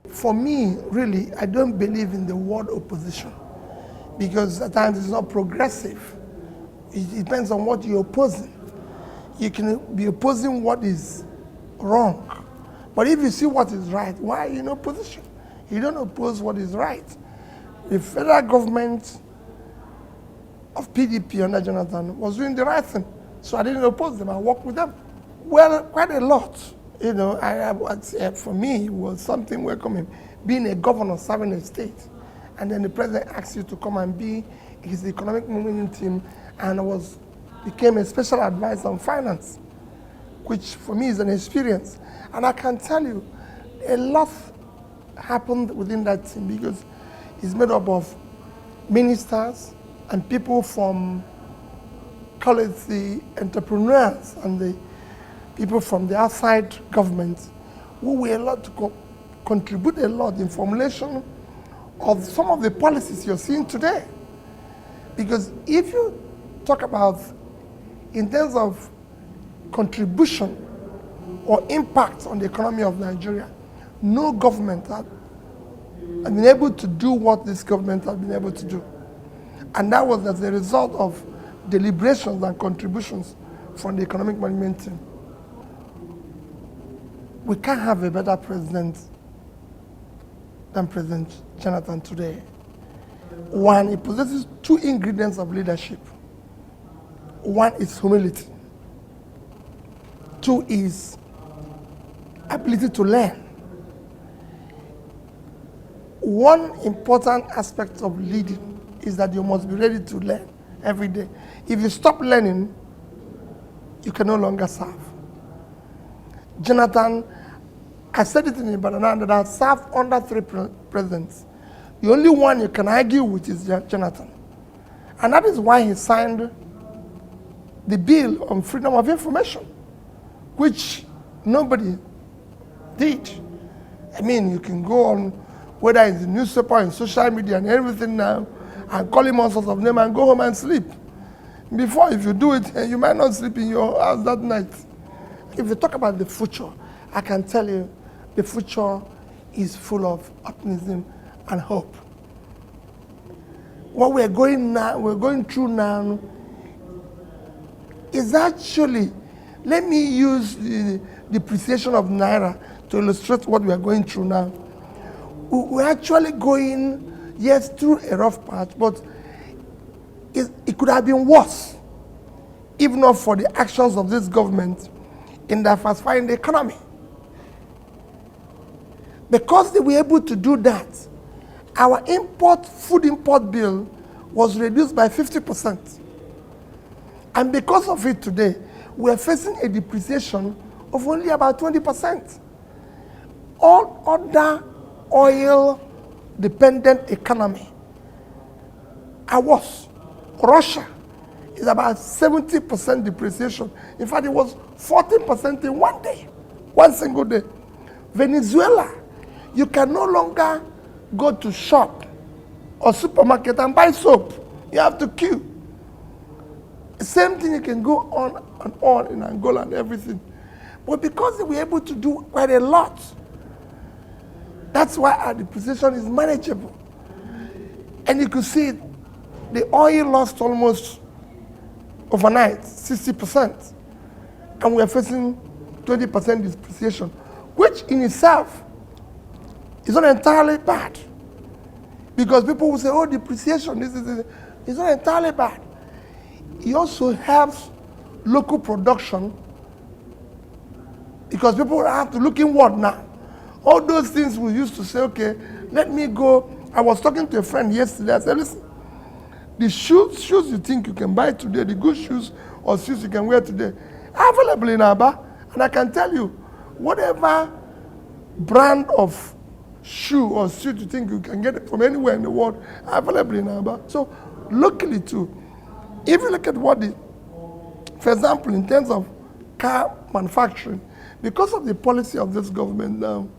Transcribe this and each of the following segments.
For me, really, I don't believe in the word opposition because at times it's not progressive. It depends on what you're opposing. You can be opposing what is wrong. But if you see what is right, why are you in opposition? You don't oppose what is right. The federal government of PDP under Jonathan was doing the right thing. So I didn't oppose them, I worked with them. Well, quite a lot. You know, for me, it was something welcoming. Being a governor serving a state, and then the president asks you to come and be his economic movement team, and became a special advisor on finance, which for me is an experience. And I can tell you, a lot happened within that team because it's made up of ministers and people from, call it the entrepreneurs and the people from the outside government who were allowed to contribute a lot in formulation of some of the policies you're seeing today. Because if you talk about in terms of contribution or impact on the economy of Nigeria, no government has been able to do what this government has been able to do. And that was as a result of deliberations and contributions from the economic management team. We can't have a better president than President Jonathan today. One, he possesses two ingredients of leadership. One is humility. Two is ability to learn. One important aspect of leading is that you must be ready to learn every day. If you stop learning, you can no longer serve. Jonathan, I said it in Ibadan that I served under three presidents. The only one you can argue with is Jonathan. And that is why he signed the bill on freedom of information, which nobody did. I mean, you can go on, whether it's in newspaper, in social media, and everything now, and call him all sorts of names and go home and sleep. Before, if you do it, you might not sleep in your house that night. If you talk about the future, I can tell you the future is full of optimism and hope. What we're going through now is actually, let me use the depreciation of Naira to illustrate what we are going through now. We're actually going, yes, through a rough patch, but it could have been worse, if not for the actions of this government in diversifying the economy. Because they were able to do that, our food import bill was reduced by 50%. And because of it today, we are facing a depreciation of only about 20%. All other oil-dependent economy are worse. Russia is about 70% depreciation. In fact, it was 14% in one day, one single day. Venezuela, you can no longer go to shop or supermarket and buy soap. You have to queue. Same thing, you can go on and on in Angola and everything. But because they were able to do quite a lot, that's why our depreciation is manageable. And you could see the oil lost almost overnight, 60%. And we are facing 20% depreciation, which in itself is not entirely bad. Because people will say, oh, depreciation, it's not entirely bad. It also helps local production because people have to look inward now. All those things we used to say, okay, let me go. I was talking to a friend yesterday. I said, listen, the shoes you think you can buy today, the good shoes or shoes you can wear today, are available in Aba. And I can tell you, whatever brand of shoe or suit you think you can get it from anywhere in the world are available in Aba. So locally too, if you look at for example, in terms of car manufacturing, because of the policy of this government now,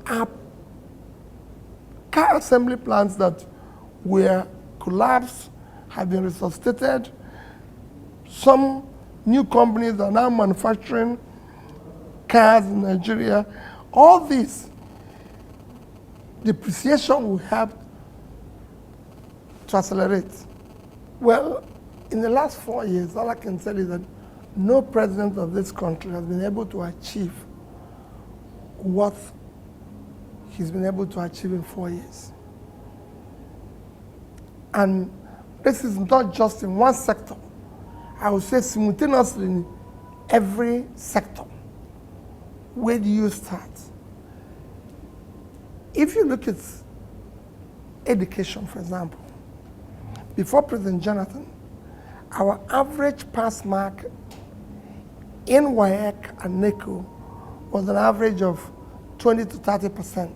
our car assembly plants that were collapsed have been resuscitated. Some new companies are now manufacturing cars in Nigeria. All this depreciation will help to accelerate. Well, in the last 4 years, all I can tell you that no president of this country has been able to achieve what he's been able to achieve in 4 years. And this is not just in one sector. I would say simultaneously in every sector. Where do you start? If you look at education, for example, before President Jonathan, our average pass mark in WAEC and NECO was an average of 20 to 30%.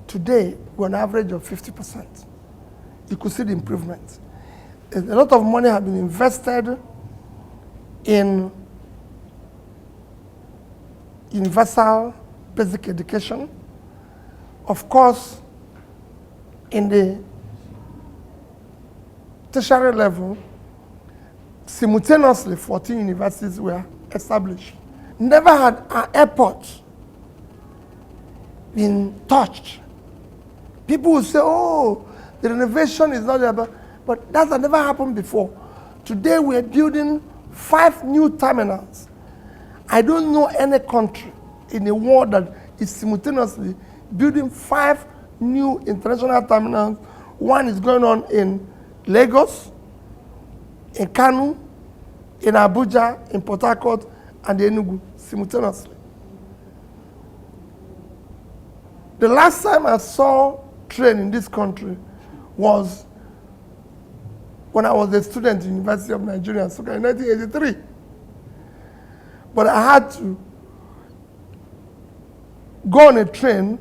Today, we're an average of 50%. You could see the improvement. A lot of money has been invested in universal basic education. Of course, in the tertiary level, simultaneously 14 universities were established. Never had an airport been touched. People will say, oh, the renovation is not there, but that has never happened before. Today we are building 5 new terminals. I don't know any country in the world that is simultaneously building 5 new international terminals. One is going on in Lagos, in Kanu, in Abuja, in Port Harcourt, and Enugu simultaneously. The last time I saw train in this country was when I was a student at the University of Nigeria in 1983. But I had to go on a train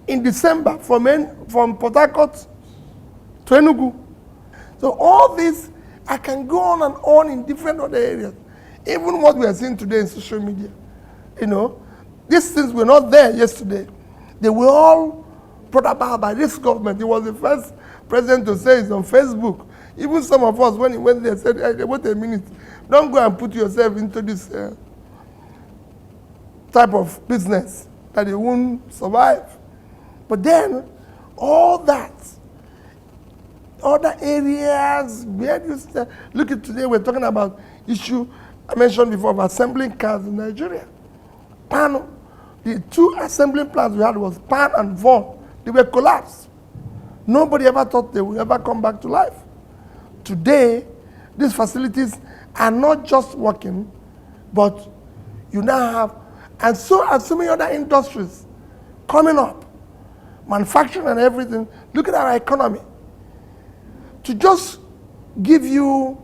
in December from Port Harcourt to Enugu. So all this, I can go on and on in different other areas. Even what we are seeing today in social media. You know, these things were not there yesterday. They were all brought about by this government. He was the first president to say it on Facebook. Even some of us, when he went there, said, hey, wait a minute, don't go and put yourself into this type of business that you won't survive. But then, all that, other areas, where you look at today, we're talking about issue I mentioned before of assembling cars in Nigeria. Pan, the 2 assembling plants we had was Pan and Vaughan. They were collapsed. Nobody ever thought they would ever come back to life. Today, these facilities are not just working, but you now have, and so are so many other industries coming up, manufacturing and everything. Look at our economy. To just give you,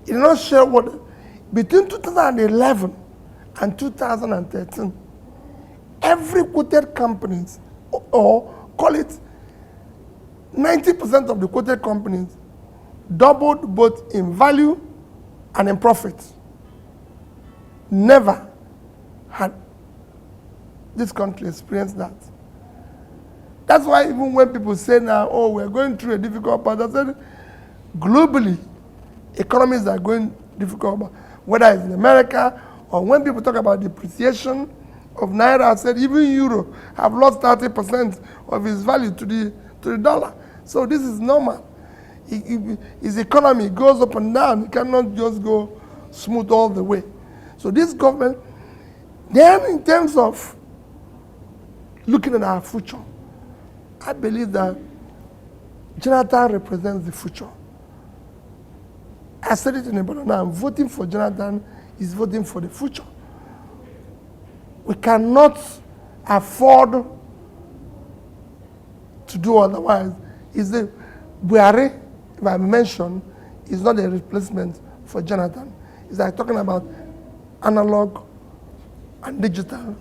in a nutshell, what between 2011 and 2013, every quoted companies, or call it 90% of the quoted companies, doubled both in value and in profit. Never had this country experienced that. That's why even when people say now, oh, we're going through a difficult part, I said, globally, economies are going difficult, whether it's in America or when people talk about depreciation of Naira, I said even Euro have lost 30% of its value to the dollar. So this is normal. His economy goes up and down. It cannot just go smooth all the way. So this government, then in terms of looking at our future, I believe that Jonathan represents the future. I said it in Ibadan now, I'm voting for Jonathan, is voting for the future. We cannot afford to do otherwise. Is the Buhari, if I mention, is not a replacement for Jonathan. It's like talking about analog and digital